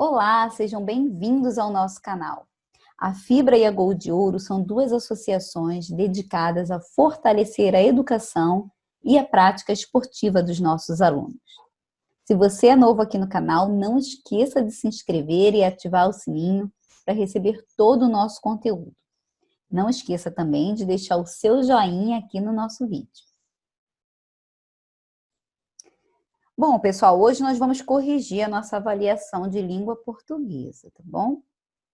Olá, sejam bem-vindos ao nosso canal. A Fibra e a Gol de Ouro são duas associações dedicadas a fortalecer a educação e a prática esportiva dos nossos alunos. Se você é novo aqui no canal, não esqueça de se inscrever e ativar o sininho para receber todo o nosso conteúdo. Não esqueça também de deixar o seu joinha aqui no nosso vídeo. Bom, pessoal, hoje nós vamos corrigir a nossa avaliação de língua portuguesa, tá bom?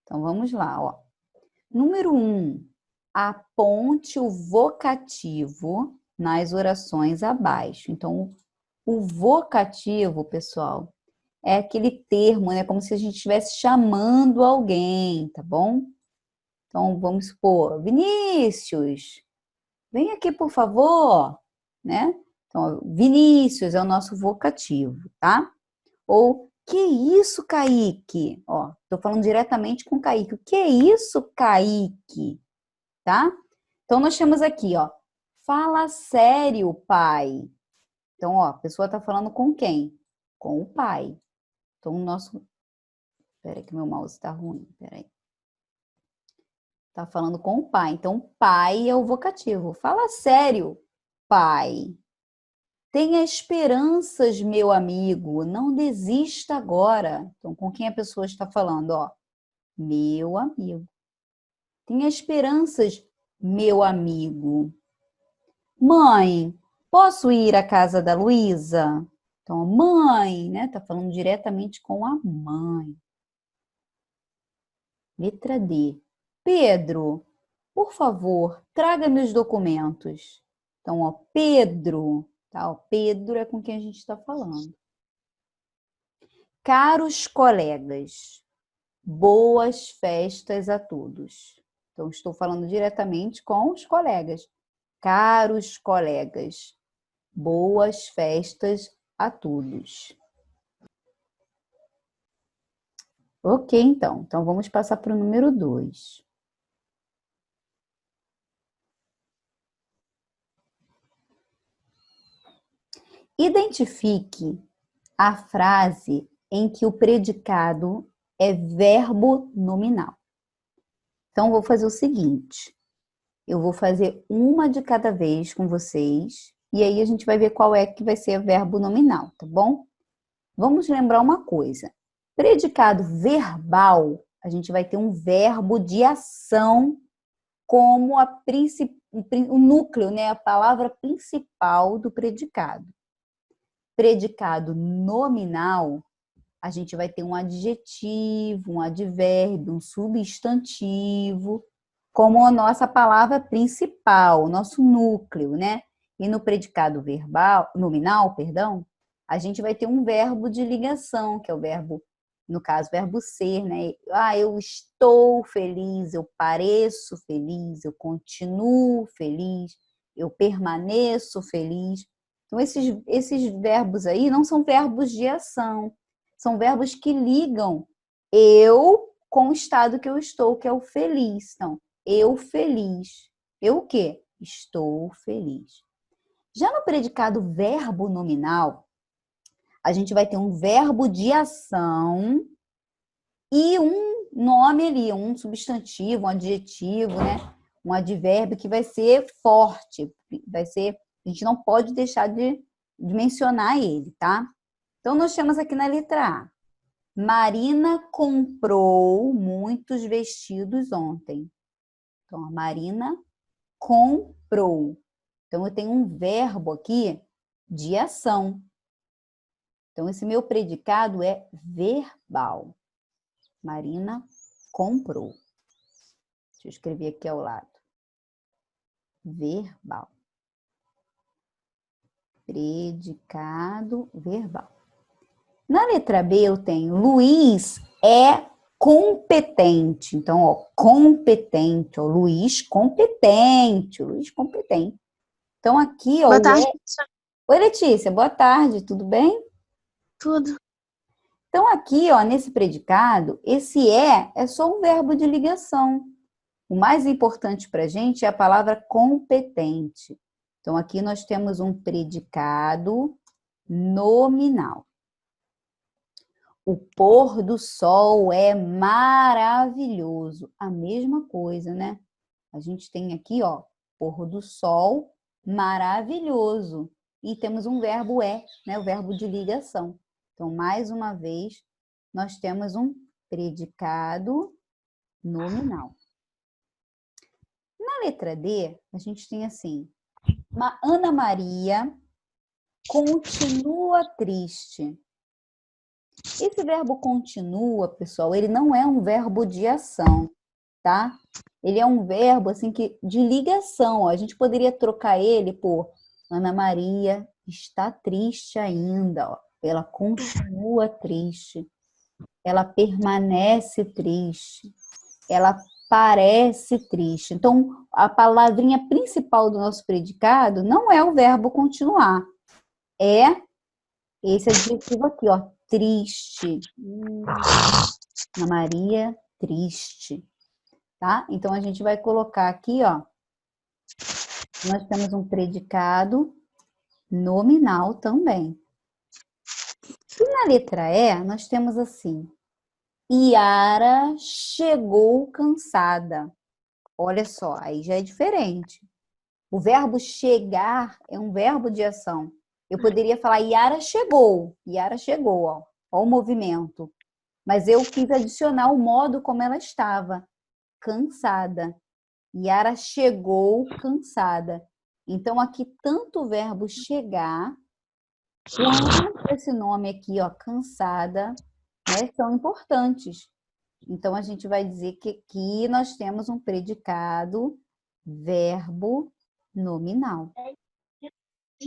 Então, vamos lá, ó. Número 1, aponte o vocativo nas orações abaixo. Então, o vocativo, pessoal, é aquele termo, né? Como se a gente estivesse chamando alguém, tá bom? Então, vamos supor, Vinícius, vem aqui, por favor, né? Então, Vinícius é o nosso vocativo, tá? Ou, que isso, Kaique? Ó, tô falando diretamente com o Kaique. O que é isso, Kaique? Tá? Então, nós temos aqui, ó, fala sério, pai. Então, ó, a pessoa tá falando com quem? Com o pai. Então, o nosso... Espera que meu mouse tá ruim, peraí. Tá falando com o pai. Então, pai é o vocativo. Fala sério, pai. Tenha esperanças, meu amigo. Não desista agora. Então, com quem a pessoa está falando? Ó, meu amigo. Tenha esperanças, meu amigo. Mãe, posso ir à casa da Luísa? Então, mãe, né? Tá falando diretamente com a mãe. Letra D. Pedro, por favor, traga meus documentos. Então, ó, Pedro, tá? Ó, Pedro é com quem a gente está falando. Caros colegas, boas festas a todos. Então, estou falando diretamente com os colegas. Caros colegas, boas festas a todos. Ok, então. Então, vamos passar para o número 2. Identifique a frase em que o predicado é verbo nominal. Então, vou fazer o seguinte. Eu vou fazer uma de cada vez com vocês, e aí a gente vai ver qual é que vai ser o verbo nominal, tá bom? Vamos lembrar uma coisa. Predicado verbal, a gente vai ter um verbo de ação como o núcleo, né? A palavra principal do predicado. Predicado nominal, a gente vai ter um adjetivo, um advérbio, um substantivo, como a nossa palavra principal, o nosso núcleo, né? E no predicado verbal, nominal, perdão, a gente vai ter um verbo de ligação, que é o verbo, no caso, verbo ser, né? Ah, eu estou feliz, eu pareço feliz, eu continuo feliz, eu permaneço feliz. Então, esses verbos aí não são verbos de ação, são verbos que ligam eu com o estado que eu estou, que é o feliz. Então, eu feliz. Eu o quê? Estou feliz. Já no predicado verbo nominal, a gente vai ter um verbo de ação e um nome ali, um substantivo, um adjetivo, né? Um advérbio que vai ser forte, vai ser, a gente não pode deixar de mencionar ele, tá? Então, nós temos aqui na letra A. Marina comprou muitos vestidos ontem. Então, a Marina comprou. Então, eu tenho um verbo aqui de ação. Então, esse meu predicado é verbal. Marina comprou. Deixa eu escrever aqui ao lado. Verbal. Predicado verbal. Na letra B, eu tenho Luiz é competente. Então, ó, competente. Ó, Luiz competente. Luiz competente. Então, aqui, ó, Boa tarde, Oi, Letícia, boa tarde, tudo bem? tudo. Então, aqui, ó, nesse predicado, esse é só um verbo de ligação. O mais importante para a gente é a palavra competente. Então, aqui nós temos um predicado nominal. O pôr do sol é maravilhoso. A mesma coisa, né? A gente tem aqui, ó, pôr do sol maravilhoso. E temos um verbo é, né? O verbo de ligação. Então, mais uma vez, nós temos um predicado nominal. Na letra D, a gente tem assim: Ana Maria continua triste. Esse verbo continua, pessoal, ele não é um verbo de ação, tá? Ele é um verbo assim de ligação. Ó. A gente poderia trocar ele por Ana Maria está triste ainda. Ó. Ela continua triste. Ela permanece triste. Ela parece triste. Então, a palavrinha principal do nosso predicado não é o verbo continuar. É esse adjetivo aqui, ó, triste. Ana Maria, triste. Tá? Então, a gente vai colocar aqui, ó, nós temos um predicado nominal também. E na letra E, nós temos assim, Yara chegou cansada. Olha só, aí já é diferente. O verbo chegar é um verbo de ação. Eu poderia falar Yara chegou, ó, ó o movimento. Mas eu quis adicionar o modo como ela estava, cansada. Yara chegou cansada. Então, aqui, tanto o verbo chegar, quanto esse nome aqui, ó, cansada, né, são importantes. Então, a gente vai dizer que aqui nós temos um predicado verbo nominal.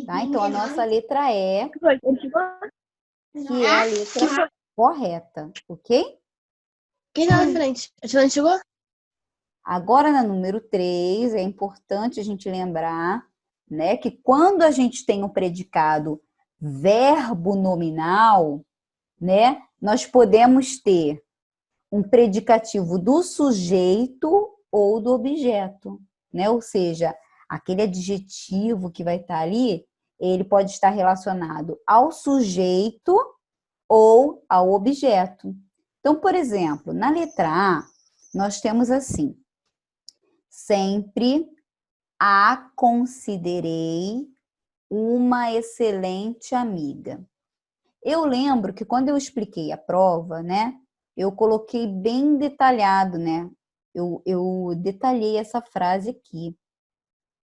Tá? Então, a nossa letra E, que é a letra correta, ok? Quem tá na frente? A Tilane chegou? Agora, na número 3, é importante a gente lembrar, né, que quando a gente tem um predicado verbo nominal, né, nós podemos ter um predicativo do sujeito ou do objeto, né? Ou seja, aquele adjetivo que vai estar ali, ele pode estar relacionado ao sujeito ou ao objeto. Então, por exemplo, na letra A, nós temos assim: sempre a considerei uma excelente amiga. Eu lembro que quando eu expliquei a prova, né, eu coloquei bem detalhado, né? Eu detalhei essa frase aqui.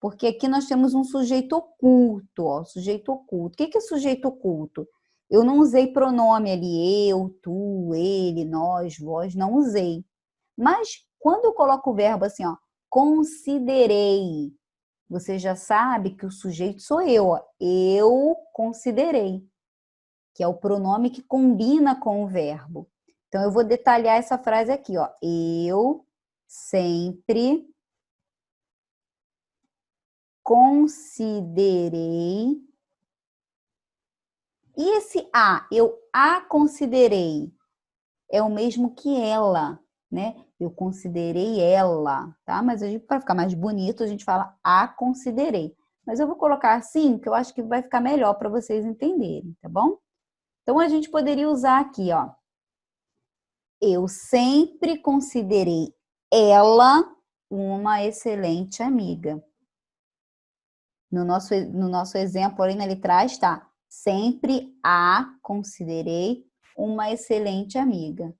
Porque aqui nós temos um sujeito oculto, ó, sujeito oculto. O que é sujeito oculto? Eu não usei pronome ali, eu, tu, ele, nós, vós, não usei. Mas quando eu coloco o verbo assim, ó, considerei, você já sabe que o sujeito sou eu, ó, eu considerei, que é o pronome que combina com o verbo. Então, eu vou detalhar essa frase aqui, ó. Eu sempre considerei. E esse a, eu a considerei, é o mesmo que ela, né? Eu considerei ela, tá? Mas para ficar mais bonito, a gente fala a considerei. Mas eu vou colocar assim, que eu acho que vai ficar melhor para vocês entenderem, tá bom? Então, a gente poderia usar aqui, ó. Eu sempre considerei ela uma excelente amiga. No nosso exemplo ali na letra está, sempre a considerei uma excelente amiga.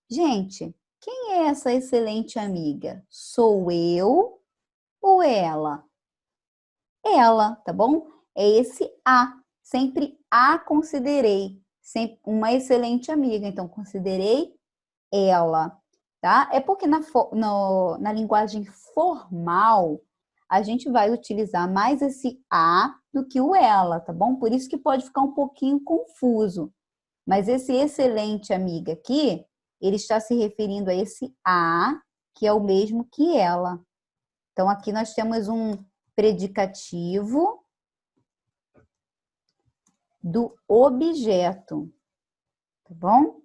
Gente, quem é essa excelente amiga? Sou eu ou ela? Ela, tá bom? É esse a. Sempre a considerei. Sempre uma excelente amiga. Então, considerei ela, tá? É porque na linguagem formal a gente vai utilizar mais esse a do que o ela, tá bom? Por isso que pode ficar um pouquinho confuso. Mas esse excelente amiga aqui, ele está se referindo a esse a, que é o mesmo que ela. Então, aqui nós temos um predicativo do objeto, tá bom?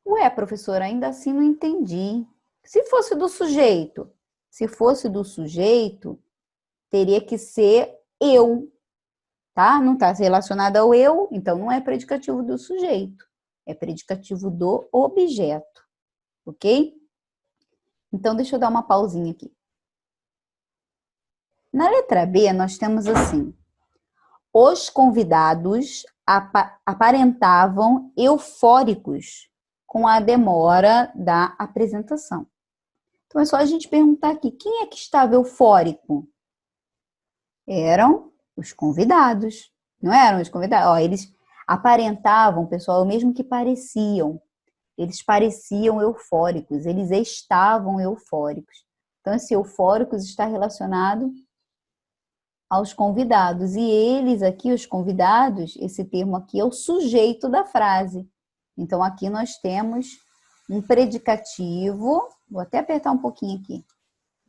Ué, professora, ainda assim não entendi. Se fosse do sujeito, teria que ser eu, tá? Não está relacionado ao eu, então não é predicativo do sujeito. É predicativo do objeto, ok? Então, deixa eu dar uma pausinha aqui. Na letra B, nós temos assim: os convidados aparentavam eufóricos com a demora da apresentação. Então, é só a gente perguntar aqui, quem é que estava eufórico? Eram os convidados, não eram os convidados? Ó, eles aparentavam, pessoal, o mesmo que pareciam. Eles pareciam eufóricos, eles estavam eufóricos. Então, esse eufóricos está relacionado aos convidados. E eles aqui, os convidados, esse termo aqui é o sujeito da frase. Então, aqui nós temos um predicativo, vou até apertar um pouquinho aqui,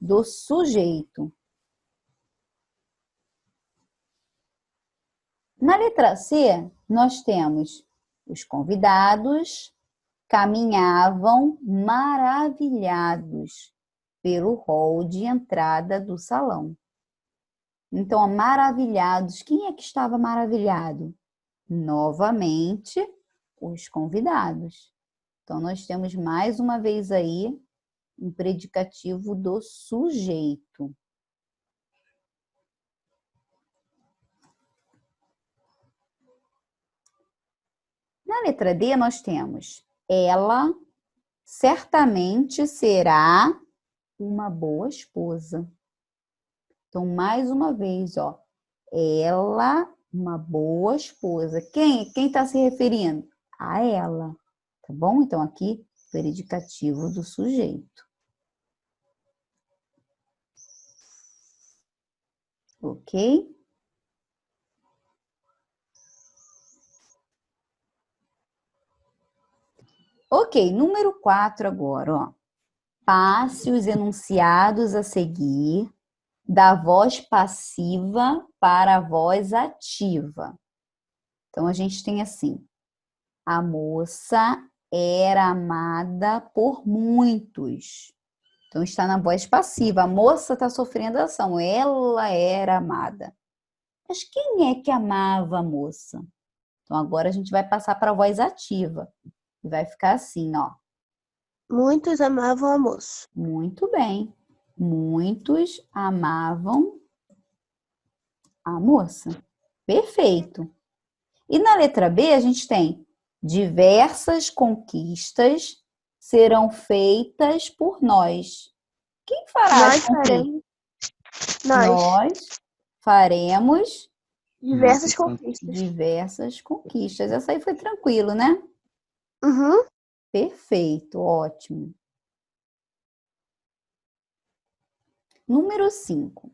do sujeito. Na letra C, nós temos os convidados caminhavam maravilhados pelo hall de entrada do salão. Então, maravilhados, quem é que estava maravilhado? Novamente, os convidados. Então, nós temos mais uma vez aí um predicativo do sujeito. Na letra D, nós temos: ela certamente será uma boa esposa. Então, mais uma vez, ó, ela, uma boa esposa. Quem está se referindo? A ela, tá bom? Então, aqui, predicativo do sujeito. Ok? Ok, número 4 agora, ó. Passe os enunciados a seguir da voz passiva para a voz ativa. Então, a gente tem assim: a moça era amada por muitos. Então, está na voz passiva. A moça está sofrendo ação. Ela era amada. Mas quem é que amava a moça? Então, agora a gente vai passar para a voz ativa. E vai ficar assim, ó. Muitos amavam a moça. Muito bem. Muitos amavam a moça. Perfeito. E na letra B, a gente tem: diversas conquistas serão feitas por nós. Quem fará as Nós conquistas? faremos. Nós. Nós faremos Diversas conquistas. diversas conquistas. Essa aí foi tranquilo, né? Uhum. Perfeito, ótimo. Número 5.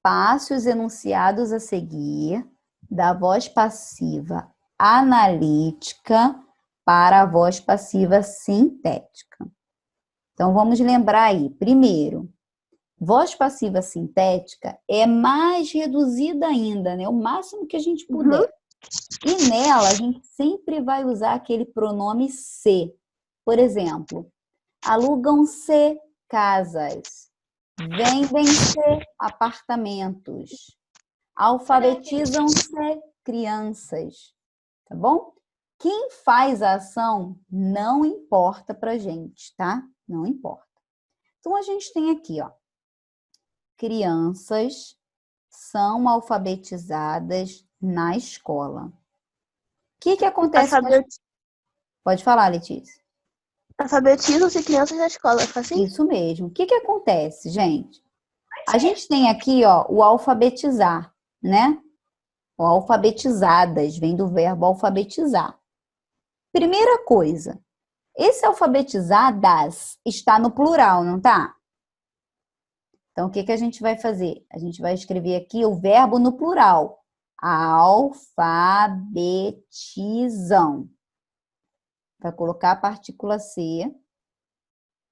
Passe os enunciados a seguir da voz passiva analítica para a voz passiva sintética. Então, vamos lembrar aí. Primeiro, voz passiva sintética é mais reduzida ainda, né? O máximo que a gente puder. Uhum. E nela, a gente sempre vai usar aquele pronome se. Por exemplo, alugam-se casas, vendem-se apartamentos, alfabetizam-se crianças, tá bom? Quem faz a ação não importa pra gente, tá? Não importa. Então, a gente tem aqui, ó, crianças são alfabetizadas na escola. O que acontece? Pode falar, Letícia. Alfabetizam-se crianças na escola, é assim? Isso mesmo. O que acontece, gente? A gente tem aqui, ó, o alfabetizar, né? O alfabetizadas, vem do verbo alfabetizar. Primeira coisa, esse alfabetizadas está no plural, não tá? Então, o que a gente vai fazer? A gente vai escrever aqui o verbo no plural. Alfabetizam. Vai colocar a partícula C.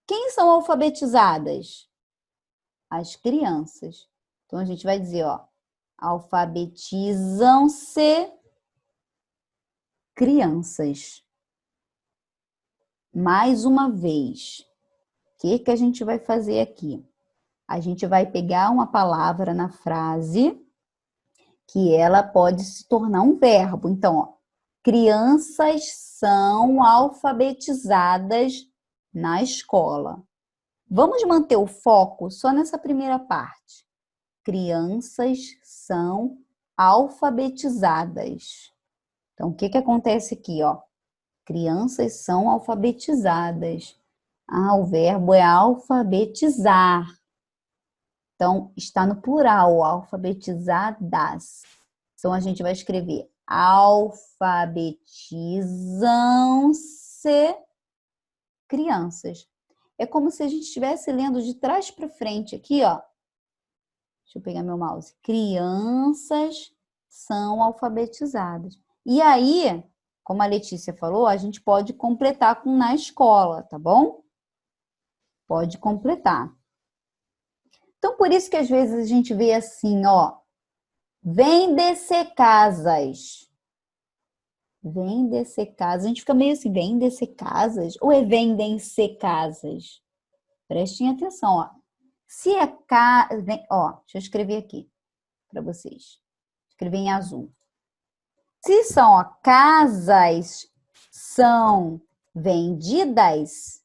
Quem são alfabetizadas? As crianças. Então, a gente vai dizer, ó, alfabetizam-se crianças. Mais uma vez, o que a gente vai fazer aqui? A gente vai pegar uma palavra na frase que ela pode se tornar um verbo. Então, ó, crianças são alfabetizadas na escola. Vamos manter o foco só nessa primeira parte. Crianças são alfabetizadas. Então, o que que acontece aqui, ó? Crianças são alfabetizadas. O verbo é alfabetizar. Então, está no plural, alfabetizadas. Então, a gente vai escrever alfabetizam-se crianças. É como se a gente estivesse lendo de trás para frente aqui, ó. Deixa eu pegar meu mouse. Crianças são alfabetizadas. E aí, como a Letícia falou, a gente pode completar com na escola, tá bom? Pode completar. Então, por isso que às vezes a gente vê assim, ó. Vende-se casas. Vende-se casas. A gente fica meio assim, vende-se casas? Ou é vendem-se casas? Prestem atenção, ó. Se é casa... Ó, deixa eu escrever aqui para vocês. Escrever em azul. Se são ó, casas são vendidas,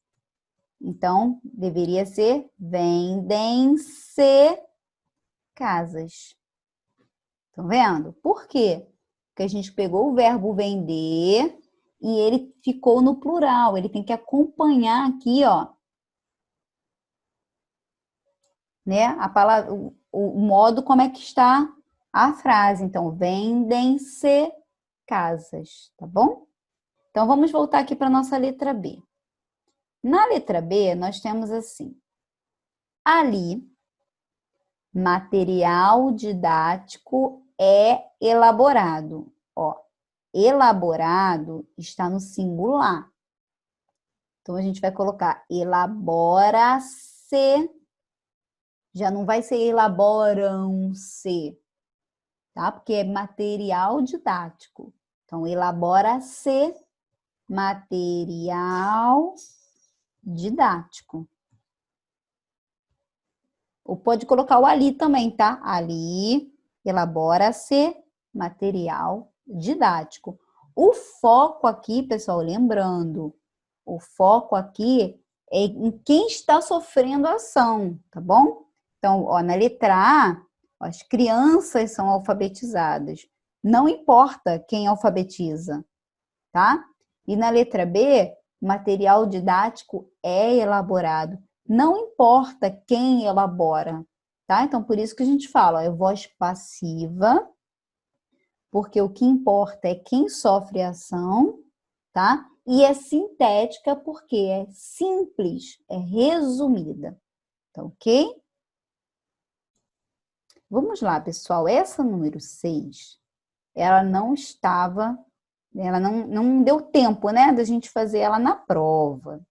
então deveria ser vendem-se casas. Estão vendo? Por quê? Porque a gente pegou o verbo vender e ele ficou no plural. Ele tem que acompanhar aqui, ó, né? A palavra, o modo como é que está a frase. Então, vendem-se casas, tá bom? Então, vamos voltar aqui para a nossa letra B. Na letra B, nós temos assim. Ali, material didático é elaborado. Ó, elaborado está no singular. Então, a gente vai colocar elabora-se. Já não vai ser elaboram-se, tá? Porque é material didático. Então, elabora-se material didático. Ou pode colocar o ali também, tá? Ali, elabora-se material didático. O foco aqui, pessoal, lembrando, o foco aqui é em quem está sofrendo a ação, tá bom? Então, ó, na letra A, as crianças são alfabetizadas. Não importa quem alfabetiza, tá? E na letra B, material didático é elaborado. Não importa quem elabora, tá? Então, por isso que a gente fala, ó, é voz passiva, porque o que importa é quem sofre a ação, tá? E é sintética porque é simples, é resumida, tá ok? Vamos lá, pessoal. Essa número 6, ela não estava, ela não deu tempo, né, da gente fazer ela na prova,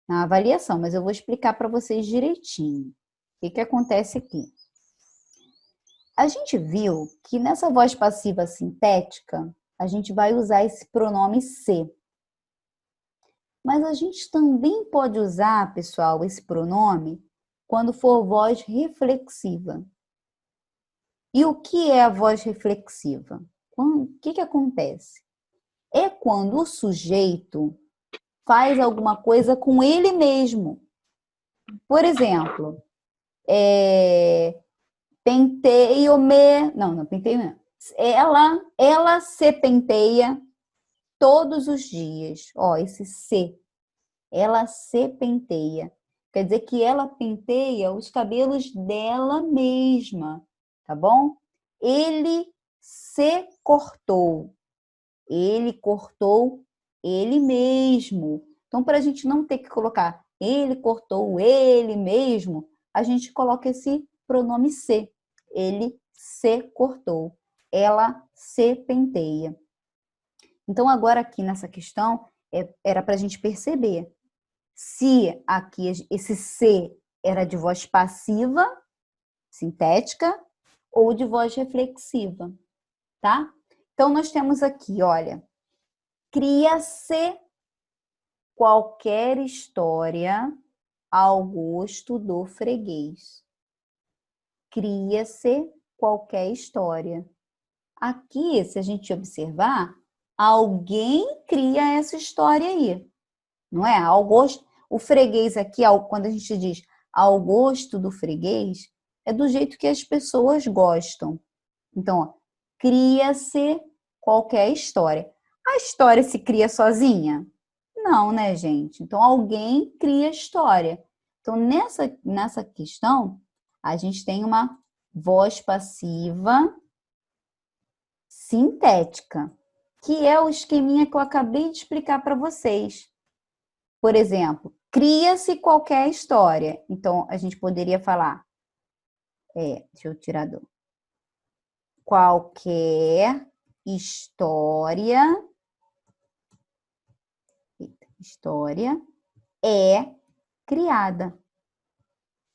na avaliação, mas eu vou explicar para vocês direitinho. O que acontece aqui? A gente viu que nessa voz passiva sintética, a gente vai usar esse pronome se. Mas a gente também pode usar, pessoal, esse pronome quando for voz reflexiva. E o que é a voz reflexiva? O que acontece? É quando o sujeito faz alguma coisa com ele mesmo. Por exemplo, penteio-me... Não, penteio não. Ela se penteia todos os dias. Ó, esse se. Ela se penteia. Quer dizer que ela penteia os cabelos dela mesma, tá bom? Ele se cortou. Ele cortou ele mesmo. Então, para a gente não ter que colocar ele cortou ele mesmo, a gente coloca esse pronome se. Ele se cortou. Ela se penteia. Então, agora aqui nessa questão, era para a gente perceber se aqui esse se era de voz passiva, sintética, ou de voz reflexiva, tá? Então, nós temos aqui, olha, cria-se qualquer história ao gosto do freguês. Cria-se qualquer história. Aqui, se a gente observar, Alguém cria essa história aí, não é? Ao gosto, o freguês aqui, quando a gente diz ao gosto do freguês, é do jeito que as pessoas gostam. Então, ó, cria-se qualquer história. A história se cria sozinha? Não, né, gente? Então, alguém cria a história. Então, nessa questão, a gente tem uma voz passiva sintética, que é o esqueminha que eu acabei de explicar para vocês. Por exemplo, cria-se qualquer história. Então, a gente poderia falar, deixa eu tirar do... Qualquer história é criada.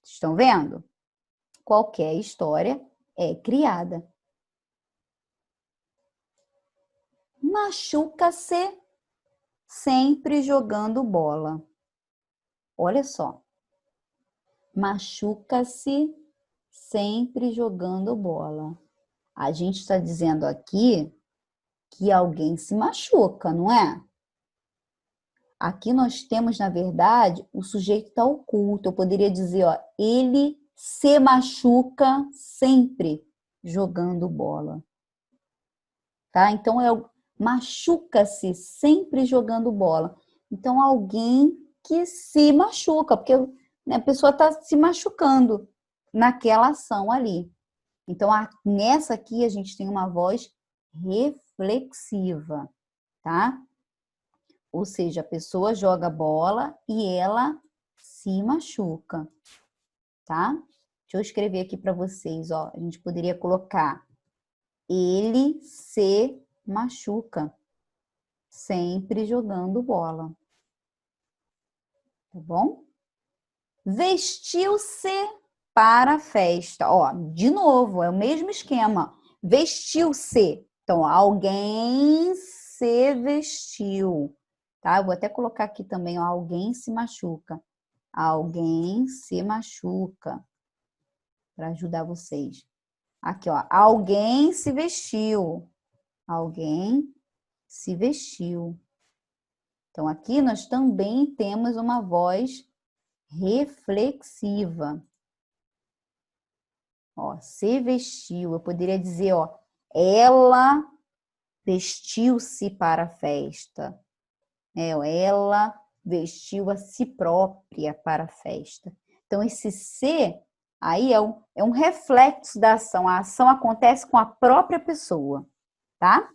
Estão vendo? Qualquer história é criada. Machuca-se sempre jogando bola. Olha só. Machuca-se sempre jogando bola. A gente está dizendo aqui que alguém se machuca, não é? Aqui nós temos, na verdade, o sujeito está oculto. Eu poderia dizer, ó, ele se machuca sempre jogando bola. Tá? Então, machuca-se sempre jogando bola. Então, alguém que se machuca, porque, né, a pessoa está se machucando naquela ação ali. Então, nessa aqui, a gente tem uma voz reflexiva, tá? Ou seja, a pessoa joga bola e ela se machuca, tá? Deixa eu escrever aqui para vocês, ó. A gente poderia colocar: ele se machuca sempre jogando bola. Tá bom? Vestiu-se para a festa. Ó, de novo, é o mesmo esquema. Vestiu-se. Então, alguém se vestiu. Tá? Eu vou até colocar aqui também, ó, alguém se machuca. Alguém se machuca. Para ajudar vocês. Aqui, ó, alguém se vestiu. Alguém se vestiu. Então, aqui nós também temos uma voz reflexiva. Ó, se vestiu. Eu poderia dizer, ó, ela vestiu-se para a festa. Ela vestiu a si própria para a festa. Então, esse se aí é um reflexo da ação. A ação acontece com a própria pessoa, tá?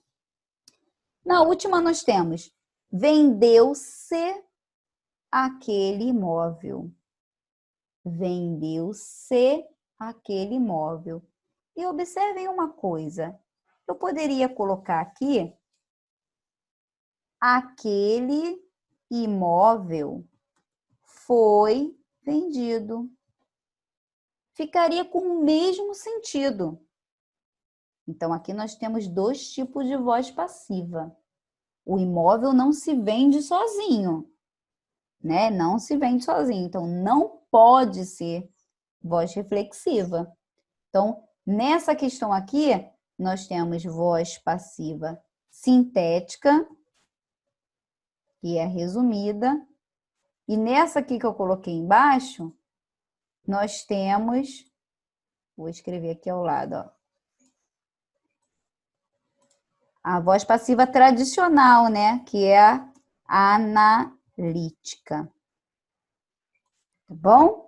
Na última, nós temos vendeu-se aquele imóvel. Vendeu-se aquele imóvel. E observem uma coisa. Eu poderia colocar aqui aquele imóvel foi vendido. Ficaria com o mesmo sentido. Então, aqui nós temos dois tipos de voz passiva. O imóvel não se vende sozinho, né? Não se vende sozinho. Então, não pode ser voz reflexiva. Então, nessa questão aqui, nós temos voz passiva sintética, que é resumida. E nessa aqui que eu coloquei embaixo, nós temos, vou escrever aqui ao lado, ó, a voz passiva tradicional, né? Que é a analítica. Tá bom?